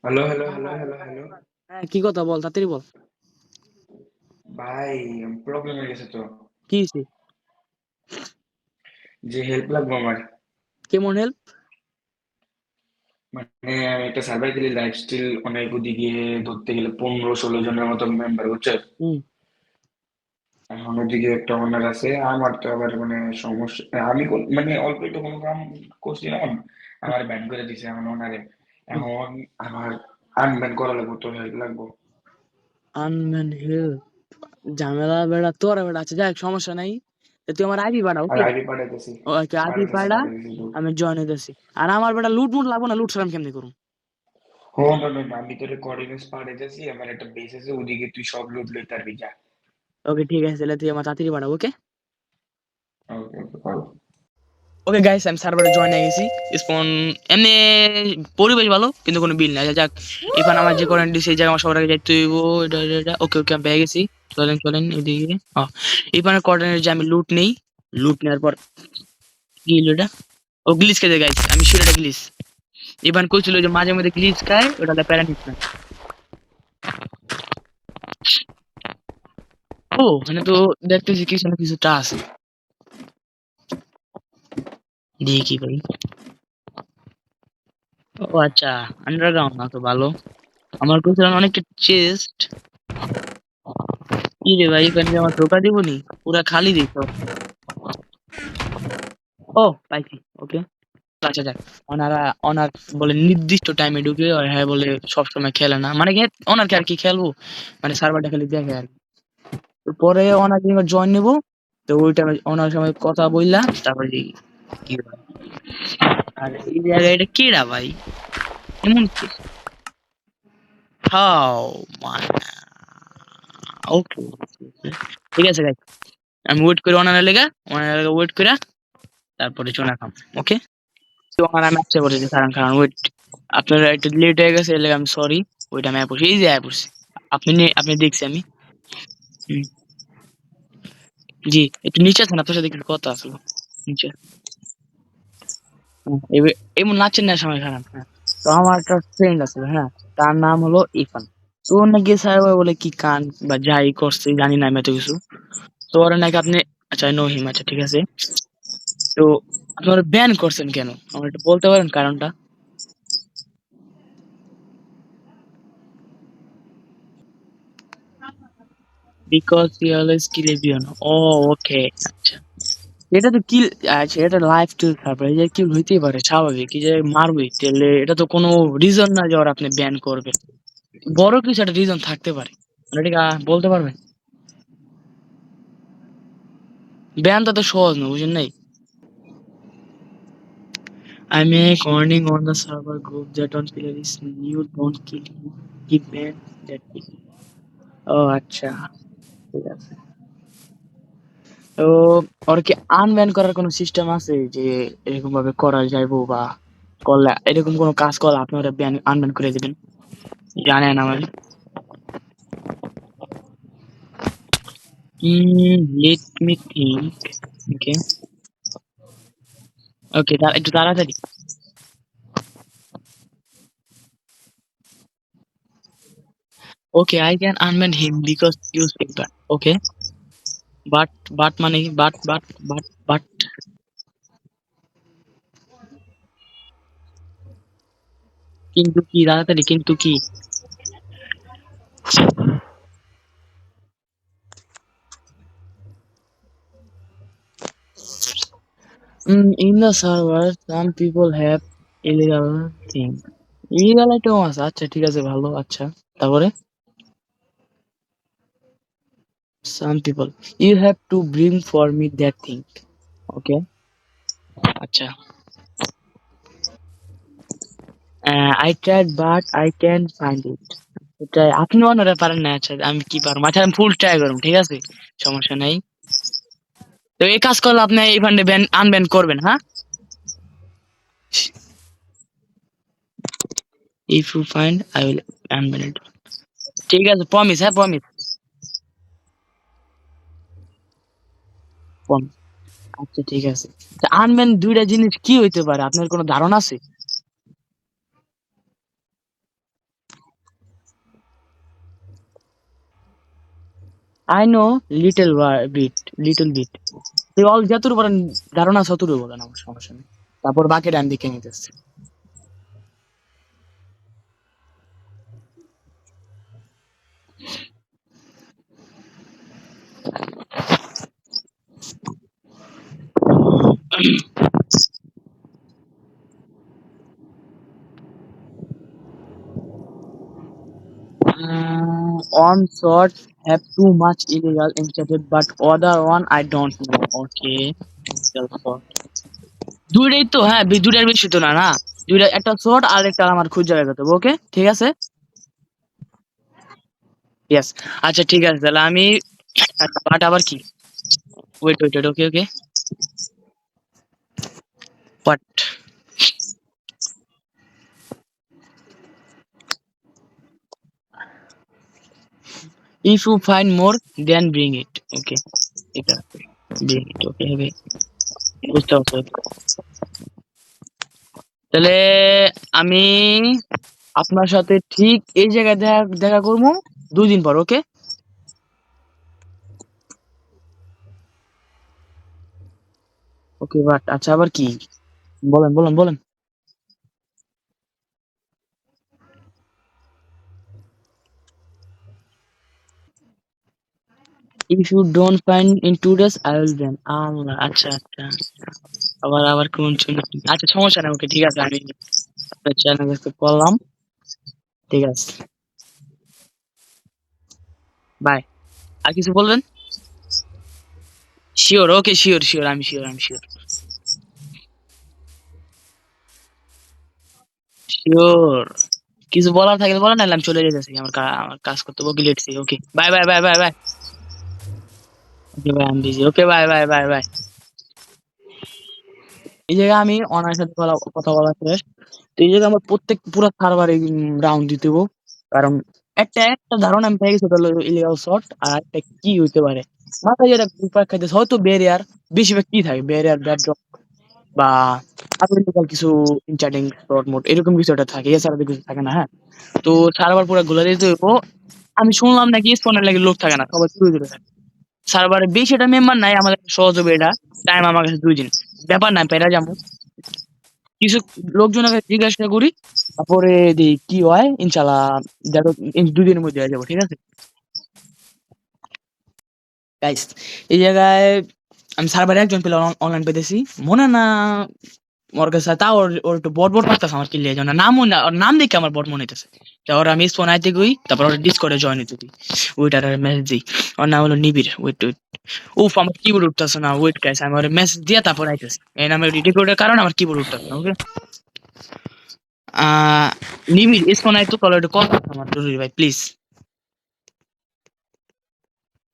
Hello, hello, hello, hello, hello. হ্যাঁ, কি কথা বল, তাড়াতাড়ি বল। ভাই, প্রবলেম হয়ে গেছে তো। কি হয়েছে? যে হেল্প লাগবে আমার। কেমন হেল্প? মানে আমি একটা সার্ভার খেলি লাইফস্টাইল অনেক ওদিকে ধরতে গেলে 15-16 জনের মতো মেম্বার বুঝছো। হুম। এখন ওদিকে একটা ওনার আছে, আমার তো আবার মানে সমস্যা। আমি মানে অল্প একটু কোনো কাম করছিলাম, আমার ব্যান করে দিছে এখন ওনারে। এখন আমার আনব্যান করা লাগবে, তো হেল্প লাগবে। আনম্যান হেল্প? ঝামেলা বেড়া তোর বেড়া, আচ্ছা যাক, সমস্যা নাই। তা তুই আমার আইডি পাঠা, আর ওকে? আইডি পাঠাইতেছি, ওকে, আইডি পাঠাইতেছি, পাঠা। পাঠাইতেছি তো। আমি জয়েন হইতেছি। আর আমার বেটা লুট মুট লাগবো না, লুট সালাম কেমনি করুম? হো না না না, আমি তোর কোঅর্ডিনেটস পাঠাইতেছি, আমার একটা বেস আছে ওদিকে, তুই সব লুট লইতে পারবি, যা। ওকে ঠিক আছে, তাহলে তুই আমার তাড়াতাড়ি পাঠা, ওকে? ওকে ওকে, পারো। ওকে গাইস, আমি সার্ভারে জয়েন হয়ে গেছি। স্পন এমনি পরিবেশ ভালো, কিন্তু কোনো বিল নাই। আচ্ছা যাক, এখান আমার যে করেন্ট দিছে এই জায়গায় আমার সবার আগে যাইতে হইব। এটা ওকে ওকে, আমি পেয়ে গেছি। চলেন চলেন এদিকে। এখানে কোঅর্ডিনেট যে আমি লুট নেই। লুট নেওয়ার পর কি হলো এটা? ও গ্লিচ খেতে গাইস, আমি শিওর এটা গ্লিচ। ইভান কইছিল যে মাঝে মধ্যে গ্লিচ খায়, ওটা প্যারা নিস না। ও মানে তো দেখতেছি কিছু না কিছুটা আছে। দেখি কি ভাই। ও আচ্ছা, আন্ডারগ্রাউন্ড না তো ভালো। আমার কইছিল অনেকটা চেস্ট। কি রে ভাই, এখানে কি আমার ঢোকা দিবনি? পুরা খালি দিছ। ও পাইছি, ওকে। আচ্ছা যাক, ওনারা ওনার বলে নির্দিষ্ট টাইমে ঢুকে, আর হ্যাঁ বলে সবসময় খেলে না, মানে কি ওনার কি আর কি খেলবো, মানে সার্ভারটা খালি দেখে আর কি। তো পরে ওনাকে জয়েন নেবো। তো ওই টাইমে ওনার সময় কথা বললা, তারপরে কি হয়। আর এই জায়গায় এটা কেডা ভাই, এমন কি? হাও মানে, ওকে ঠিক আছে গাইস, আমি ওয়েট করি ওনার লেগা ওয়েট করে, তারপরে চলে খাম। ওকে, তো ওনারা ম্যাচে পড়েছে, কারণ কারণ ওয়েট, আপনারা একটু লেট হয়ে গেছে, এর লেগে আমি সরি। ওইটা ম্যাপ পড়ছি, এই যে অ্যাপ পড়ছি। আপনি দেখছি আমি। হুম, জি একটু নিচে আছেন, আপনার সাথে একটু কথা আসলো নিচে। এবার এমন নাচের না সময় খারাপ, হ্যাঁ। তো আমার একটা ফ্রেন্ড আছে, হ্যাঁ। তার নাম হলো ইরফান। তো ওর নাকি স্যার বলে কি কান বা যাই করছে জানি না আমি এত কিছু। তো ওরা নাকি আপনি, আচ্ছা নো হিম, আচ্ছা ঠিক আছে। তো আপনি ওরা ব্যান করছেন কেন, আমার একটু বলতে পারেন কারণটা? Because he always kill everyone. Oh okay, আচ্ছা। এটা তো কিল, আচ্ছা এটা লাইফ স্টিল সার্ভার, এই যে কিল হইতেই পারে স্বাভাবিক, এই যে মারবই, তাহলে এটা তো কোনো রিজন না যে ওরা আপনি ব্যান করবে। বড় কিছু একটা রিজন থাকতে পারে, মানে এটা কি, বলতে পারবেন? ব্যায়ামটা তো সহজ না, বুঝেন নাই? I make warning on the server group that on player is new, don't kill him. He banned that kill. ও আচ্ছা, ঠিক আছে। তো ওর কি আনব্যান করার কোনো সিস্টেম আছে, যে এরকম ভাবে করা যাইবো, বা করলে এরকম কোনো কাজ করলে আপনি ওরা ব্যান আনব্যান করে দিবেন? জানেন আমার। Let me think. Okay okay, একটু তাড়াতাড়ি। ওকে, I can unban him because use paper. Okay, but মানে but কিন্তু কি, তাড়াতাড়ি কিন্তু কি? In the server some people have illegal thing. Illegal item আছে, আচ্ছা ঠিক আছে, ভালো, আচ্ছা। তারপরে some people, you have to bring for me that thing. Okay, আচ্ছা। I tried but I can't find it. এটা আপনি ওনারা পারেন না, আচ্ছা আমি কি পারবো, আচ্ছা আমি ফুল ট্রাই করুন, ঠিক আছে, সমস্যা নাই। তো এই কাজ করলে আপনি এই ফান্ডে ব্যান আনব্যান করবেন, হ্যাঁ? If you find I will unban it. ঠিক আছে, প্রমিস, হ্যাঁ প্রমিস। প্রমিস, আচ্ছা ঠিক আছে। আনব্যান দুইটা জিনিস কি হইতে পারে, আপনার কোনো ধারণা আছে? I know bit, little bit. যতটুকু বলেন ধারণা আছে ততটুকু বলেন, আমার সমস্যা নেই। তারপর বাকিটা আমি দেখে নিতেছি। One sort have too much illegal instated, but other one I don't know. Okay. illegal sort. দুইটাই তো, হ্যাঁ দুইটার বেশি তো না না। দুইটা, একটা শর্ট আর একটা আমার খুঁজে বের করতে হবে। ওকে ঠিক আছে। ইয়েস। আচ্ছা ঠিক আছে, তাহলে আমি বাট আবার কি, wait wait okay okay but if you find more then bring it. Okay ঠিক আছে, bring it. ওকে হবে, বুঝতে পারছো। তাহলে আমি আপনার সাথে ঠিক এই জায়গায় দেখা দেখা করবো 2 দিন পর। ওকে ওকে বাট আচ্ছা আবার কি, বলেন বলেন বলেন। if you don't find in 2 days I will ban। আল্লাহ, আচ্ছা আচ্ছা, আবার আবার কোন শুনে, আচ্ছা সমস্যা নেই। ওকে ঠিক আছে, আমি আপনার চ্যানেল করলাম। ঠিক আছে, বাই। আর কিছু বলবেন? শিওর, ওকে শিওর শিওর, আমি শিওর আমি শিওর শিওর। কিছু বলার থাকলে বলেন, নাহলে আমি চলে যেতেছি, আমার কাজ করতে হবে। Okay let's see, okay bye bye bye bye bye. Okay bye, আমি busy. Okay bye bye bye bye. এই জায়গায় আমি অনার সাথে কথা বলা শেষ। তো এই জায়গায় আমার প্রত্যেক পুরো সার্ভারে রাউন্ড দিতে হবে, কারণ একটা একটা ধারণা আমি পেয়ে গেছি, ওটা হলো ইলিগাল শট। আর একটা কি হইতে পারে মাথায় যেটা ঘুরপাক খাইতেছে, হয়তো ব্যারিয়ার, বেশিরভাগ কি থাকে ব্যারিয়ার, ব্যাকড্রপ বা আরো ইলিগাল কিছু ইনচার্টিং শট মোড, এরকম কিছু একটা থাকে, এছাড়া তো কিছু থাকে না। হ্যাঁ, তো সার্ভার পুরো গুলা দিতে হইব। আমি শুনলাম নাকি স্পনের লাগে লোক থাকে না, সবাই দূরে দূরে থাকে। সার্ভারে বেশি এটা মেম্বার নাই, আমাদের সহজ হবে এটা। টাইম আমার কাছে 2 দিন, ব্যাপার না, পেরা যাবো। কিছু লোকজনকে জিজ্ঞাসা করি, তারপরে দেখি কি হয়। ইনশাল্লাহ দেখো, 2 দিনের মধ্যে হয়ে যাবো। ঠিক আছে গাইস, এই জায়গায় আমি সার্ভারে একজন প্লেয়ার অনলাইন পেতেছি, মনে না ওর কাছে, তা ওর একটু বট বট করতেছে আমার কিল্লে না, ওর নাম দেখে আমার বট মনে হইতেছে। ওর আমি ফোন আইতে গই, তারপর ওর ডিসকর্ডে জয়েন হইতে দিই, ওইটার মেসেজ দিই। ওর নাম হলো নিবিড়। ওয়েট ওয়েট, উফ আমার কিবোর্ড উঠতেছে না। ওয়েট গাইস, আমি ওর মেসেজ দিয়ে তারপর আইতেছি। এই নামে রিকর্ডের কারণে আমার কিবোর্ড উঠতেছে না। ওকে নিবিড় ফোন আইতো, কল একটু কল আমার জরুরি ভাই প্লিজ।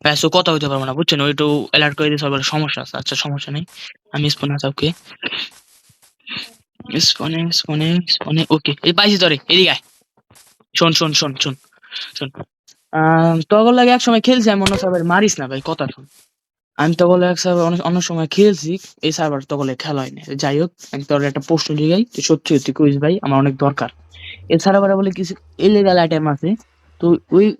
ভাই সো কথা হইতে পারবো না, বুঝছেন, ওই একটু অ্যালার্ট করে দিয়ে সবার সমস্যা আছে। আচ্ছা সমস্যা নেই, আমি স্পোন আছে। ওকে স্পনে ওকে, এই পাইছি তোরে, এদিকে আয়। শোন শোন শোন শোন শোন, তখন লাগে এক সময় খেলছি আমি অন্য সার্ভার, মারিস না ভাই, কথা শোন। আমি তো বলে এক সার্ভার অনেক অন্য সময় খেলছি, এই সার্ভার তো বলে খেলা হয়নি। যাই হোক, আমি তোর একটা প্রশ্ন জিগাই, তুই সত্যি সত্যি কইস ভাই, আমার অনেক দরকার। এই সার্ভারে বলে কিছু ইলিগাল আইটেম আছে, তো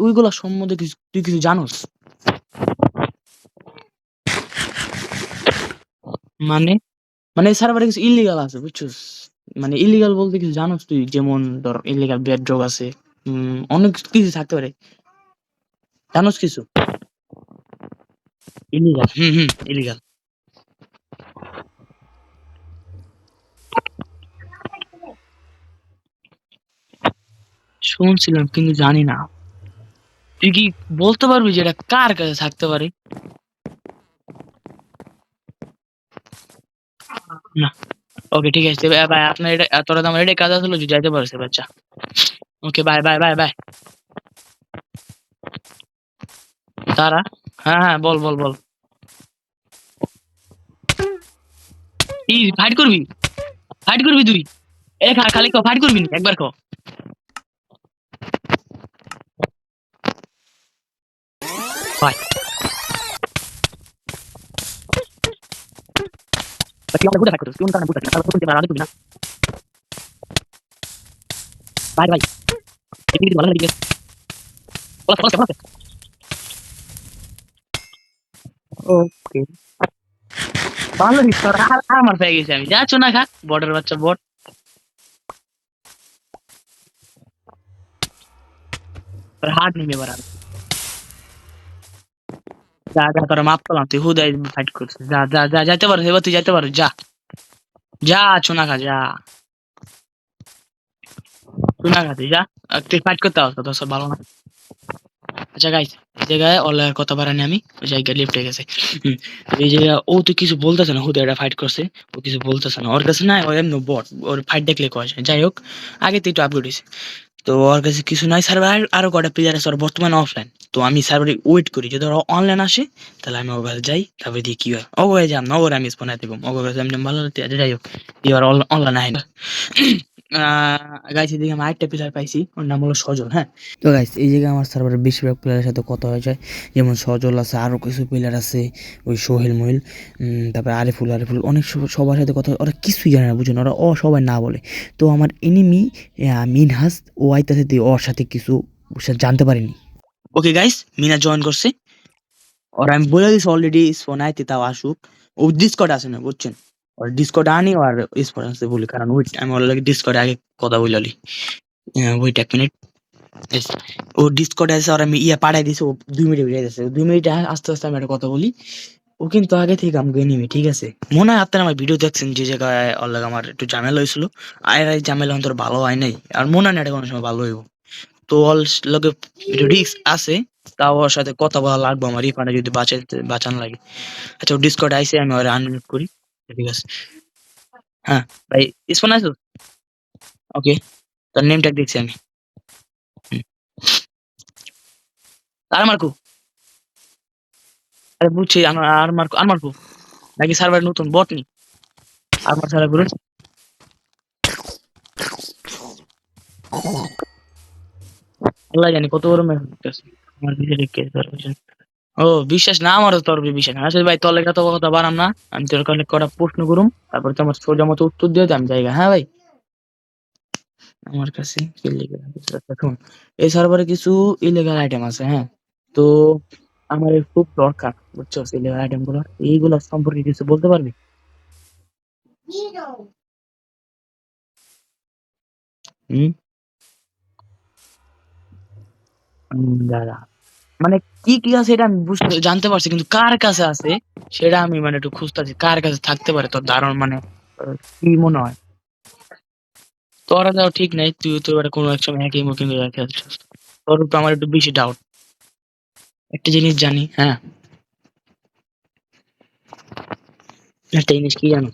ওইগুলা সম্বন্ধে কিছু তুই কিছু জানোস? মানে মানে এই সার্ভারে কিছু ইলিগাল আছে বুঝছস, মানে ইলিগাল বলতে কিছু জানোস তুই? যেমন ধর ইলিগাল ব্যাড ড্রগ আছে, অনেক কিছু থাকতে পারে, জানোস কিছু? ইলিগাল, ইলিগাল শুনছিলাম কিন্তু জানি না। তুই কি বলতে পারবি যে এটা কার কাছে থাকতে পারে? না, ওকে ঠিক আছে ভাই, আপনার এটা তোরা তো আমার এটা কাজ আসলে যাইতে পারছে বাচ্চা। ওকে বাই বাই বাই বাই। তারা, হ্যাঁ হ্যাঁ বল বল বল। কি ফাইট করবি? ফাইট করবি তুই? এ খালি ফাইট করবি না একবার কো। ভাই তুই আমাকে বুঝা ফাইট করছিস, তুই আমাকে বুঝা না, তাহলে তুই মারা দিবি না। ভাই ভাই এদিকে ভালো লাগে, বল বল বল। ওকে, ভালো তোর আমার পেয়ে গেছি আমি, যাচ্ছ না খা বটের বাচ্চা বট। তোর হাত নিবি এবার আমি। যা যা তোরা মাফ করলাম, তুই হুদাই ফাইট করছিস, যা যা যা, যাইতে পারো এবার, তুই যাইতে পারো, যা যা, চুনা খা যা, চুনা খা তুই যা। তুই ফাইট করতে পারছ তো, সব ভালো না। আচ্ছা গাইস, এই জায়গায় অনলাইনের কথা বাড়ানি আমি, ওই জায়গায় লিফটে গেছে। হুম, এই জায়গায় ও তো কিছু বলতেছে না, হুদা এটা ফাইট করছে, ও কিছু বলতেছে না, ওর কাছে না, ও এমনি বট, ওর ফাইট দেখলে কয় যায়। যাই হোক, আগে তো একটু আপগ্রেড হয়েছে, তো ওর কাছে কিছু নাই। সার্ভার আরো কটা প্লেয়ার আছে, ওর বর্তমানে অফলাইন, তো আমি সার্ভারে ওয়েট করি, যদি ওরা অনলাইন আসে তাহলে আমি ওর কাছে যাই, তারপরে দিয়ে কি হয় ওকে যাম না, ওর আমি স্পনাই দেবো, ওর কাছে এমনি ভালো লাগতে আছে। যাই হোক, এবার অনলাইন আয় না। গাইস, এদিকে আমি আরেকটা প্লেয়ার পাইছি, ওর নাম হলো সজল। হ্যাঁ, তো গাইস, এই জায়গায় আমার সার্ভারের বেশিরভাগ প্লেয়ারের সাথে কথা হয়ে যায়, যেমন সজল আছে, আরও কিছু প্লেয়ার আছে, ওই সোহেল মোহেল, তারপরে আরিফুল আরিফুল, অনেক সবার সাথে কথা হয়। ওরা কিছুই জানে না, বুঝুন, ওরা সবাই না বলে। তো আমার এনিমি মিনহাস ও আইতাছে, দিয়ে ওর সাথে কিছু জানতে পারিনি। ওকে গাইস, মিনা জয়েন করছে, ওর আমি বলে দিছি অলরেডি স্পন আইতে, তাও আসুক। ও ডিসকর্ড আছে না, বুঝছেন, ওর ডিসকর্ড আনি, আর স্পন আছে বলি, কারণ ওই আমি ওর লাগে ডিসকর্ডে আগে কথা বললি। ওইট এক মিনিট। Yes. ও ডিসকর্ডে আছে, আর আমি পাঠাই দিছি, ও 2 মিনিট বেরিয়ে গেছে, 2 মিনিট আস্তে আস্তে আমি একটা কথা বলি। ও কিন্তু আগে থেকে আমাকে নিবি, ঠিক আছে? মনে হয় আপনারা আমার ভিডিও দেখছেন, যে জায়গায় ওর লাগে আমার একটু ঝামেলা হয়েছিল, আর এই ঝামেলা অন্তর ভালো হয় নাই, আর মনে হয় না এটা কোনো সময় ভালো হইব। তো ওর লগে একটু রিস্ক আছে, তাও ওর সাথে কথা বলা লাগবে আমার, রিফান্ডে যদি বাঁচান লাগে। আচ্ছা, ও ডিসকর্ড আইসে, আমি ওর আনমিউট করি। ঠিক আছে, হ্যাঁ ভাই, স্পন আইসো? ওকে, তার নেম ট্যাগ দেখছি আমি। হুম। আর মার্কু, আরে বুঝছি, আর মার্কু নাকি সার্ভার নতুন বট নি, আর মার সার্ভার ঘুরে। আল্লাহ জানি কত বড় মেসেজ আছে আমার ভিতরে, কে ধরবেন? ও, বিশ্বাস না আমারও, তোর উপরে বিশ্বাস না। আসলে ভাই, তোর লেগে তো কথা বাড়াম না, আমি তোর কাছে কটা প্রশ্ন করুম, তারপর তো আমার সোজা মতো উত্তর দিয়ে আমি জায়গা। হ্যাঁ ভাই, আমার কাছে ইলিগাল শুন, এই সার্ভারে কিছু ইলিগাল আইটেম আছে, হ্যাঁ, তো আমার খুব দরকার, বুঝছো, ইলিগাল আইটেম গুলো, এইগুলো সম্পর্কে কিছু বলতে পারবি? হুম, দাদা, মানে কি কি আছে এটা আমি জানতে পারছি, কিন্তু কার কাছে আছে সেটা আমি মানে একটু খুঁজতেছি, কার কাছে থাকতে পারে তোর ধারণা, মানে কি মনে হয়? তোরা যাও ঠিক নাই, তুই তো এবার কোনো এক সময় একই মুখে মিলে খেলছিস, তোর উপর আমার একটু বেশি ডাউট। একটা জিনিস জানি, হ্যাঁ, একটা জিনিস কি জানো,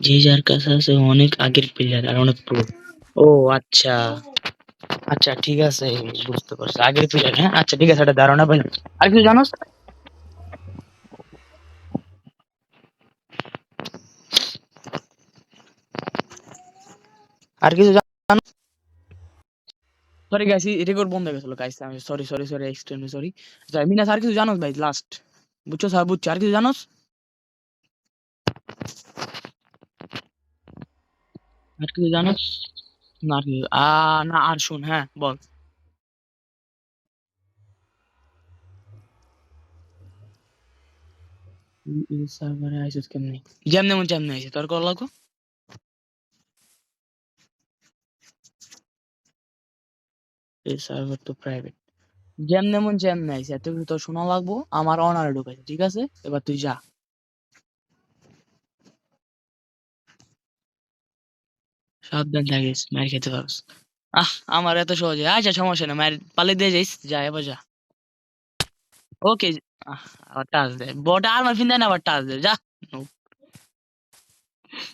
যে যার কাছে আছে অনেক আগের প্লেয়ার আর অনেক প্রো। ও আচ্ছা, আচ্ছা ঠিক আছে, বুঝতে পারছি, আগের প্লেয়ার, হ্যাঁ, আচ্ছা ঠিক আছে, একটা ধারণা পাইলাম। আর কিছু জানোস? আর কিছু জানো? সরি গাইস, রেকর্ড বন্ধ হয়ে গেছিল গাইস, আমি sorry sorry sorry, extremely sorry. আচ্ছা মিনাস, আর কিছু জানোস ভাই লাস্ট? বুঝছো স্যার, বুঝছো, আর কিছু জানোস? আর কিছু জানোস? না আর কিছু না, আর শুন, হ্যাঁ বল। এই সার্ভারে আইসিস কেমনে? যেমনে মন যেমনে আইছে, তোর কল লাগো। এই সার্ভার তো প্রাইভেট, যেমনে মন যেমনে আইছে, এত কিছু তোর শোনা লাগবো? আমার অনারে ঢুকাইছে, ঠিক আছে, এবার তুই যা, সাবধান থাকিস, মার খেতে পারস। আমার এত সহজে, আচ্ছা সমস্যা না, মার পালে দিয়ে যাইস, যা এবার যা। ওকে, আবার টাচ দে বট, আর মার ফিন দেয় না, আবার টাচ দে, যা।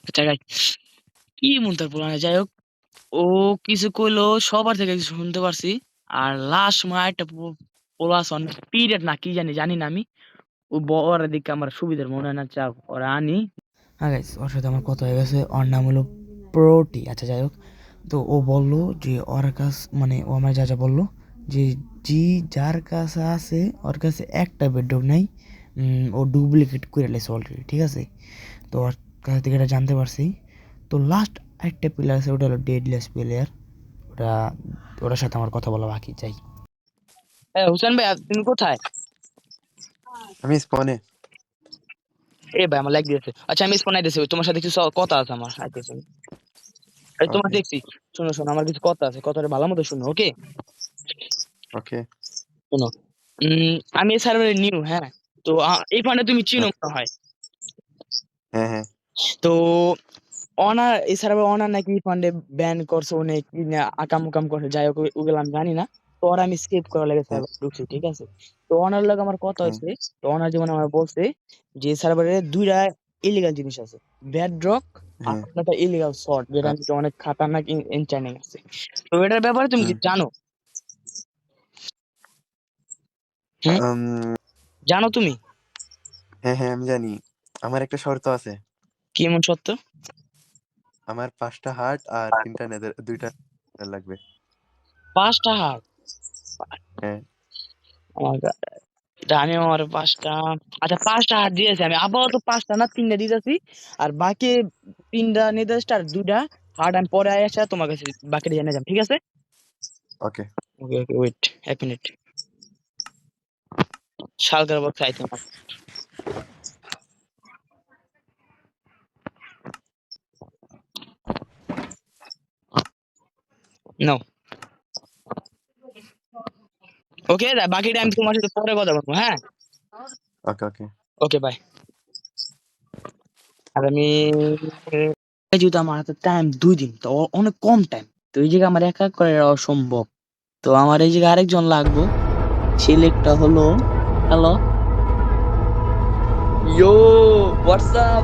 আচ্ছা guys, কি মন তার পুরানো, যাই হোক, ও কিছু কইলো, সবার থেকে কিছু শুনতে পারছি। আর লাস্ট সময় একটা পোলাশন পিরিয়ড না কি জানি, জানি না আমি, ও বড় দিকে আমার সুবিধার মনে হয় না, চাপ ওরা আনি। হ্যাঁ গাইস, ওর সাথে আমার কথা হয়ে গেছে, ওর নাম হলো প্রোটি। আচ্ছা যাই হোক, তো ও বললো যে ওর কাছ, মানে ও আমার যা যা বললো, যে জি যার কাছে আছে ওর কাছে একটা বেডরুম নাই, ও ডুপ্লিকেট করে লেছে অলরেডি, ঠিক আছে? তো ওর কাছ থেকে এটা জানতে পারছি। তো লাস্ট একটা প্লেয়ার আছে, ওটা হলো ডেডলেস প্লেয়ার। ওটা ওটার সাথে আমার কথা বলা বাকি। চাই হুসেন ভাই, তুমি কোথায়? আমি স্পনে। এ ভাই আমার লাইক দিয়েছে। আচ্ছা আমি স্পন আইতেছি, তোমার সাথে কিছু কথা আছে আমার আইতেছে। তোমার ওকে দেখছি। শোনো শোনো, আমার কিছু কথা আছে, কথাটা ভালো মতো শুনো। ওকে ওকে শোনো। আমি এই সার্ভারে নিউ, হ্যাঁ। তো এই ফান্ডে তুমি চিনো ওকে। মনে হয়। হ্যাঁ হ্যাঁ তো অনার এই সার্ভার অনার নাকি ফান্ডে ব্যান করছে, অনেক কি না আকাম উকাম করছে, যাই হোক ওগুলো আমি জানি না। তো ওরা আমি স্কিপ করা লেগে হ্যাঁ সার্ভার ঢুকছি, ঠিক আছে। তো অনার লগে আমার কথা হ্যাঁ হয়েছে। তো অনার যেমন আমার বলছে যে সার্ভারে দুইটা ইলিগাল জিনিস আছে, ব্যাড ড্রগ আর হ্যাঁ একটা ইলিগাল শর্ট, যেটা হ্যাঁ, নাকি অনেক খাতারনাক এনচার্নিং আছে। তো এটার ব্যাপারে তুমি কি হুম। জানো? হুম, উম, জানো তুমি? হ্যাঁ হ্যাঁ আমি জানি। আমার একটা শর্ত আছে। কি এমন সত্য? আমার 5টা হার্ট আর 3টা নেদার, 2টা nether লাগবে। 5টা হার্ট? হ্যাঁ আমার এটা আমি আমার 5টা। আচ্ছা 5টা হাত দিয়েছি আমি, আপাতত 5টা না 3টা দিতেছি। আর বাকি 3টা নির্দেশটা আর 2টা হার্ড আমি পরে আসা তোমার কাছে বাকিটা জেনে যাম, ঠিক আছে? Okay okay okay, wait 1 minute. শালকার বক্স আইটেম নো। ওকে, বাকিটা আমি তোমার সাথে পরে কথা বলবো, হ্যাঁ। ওকে ওকে ওকে বাই। আর আমি যেহেতু আমার হাতে টাইম 2 দিন, তো অনেক কম টাইম। তো এই জায়গায় আমার একা করে অসম্ভব। তো আমার এই জায়গায় আরেকজন লাগবে। সিলেক্টটা হলো হ্যালো, ইয়ো হোয়াটসঅ্যাপ।